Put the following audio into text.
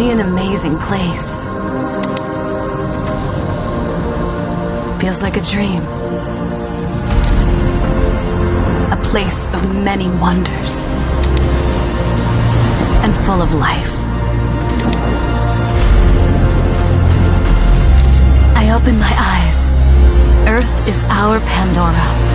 be an amazing place. Feels like a dream. A place of many wonders. And full of life. I open my eyes. Earth is our Pandora.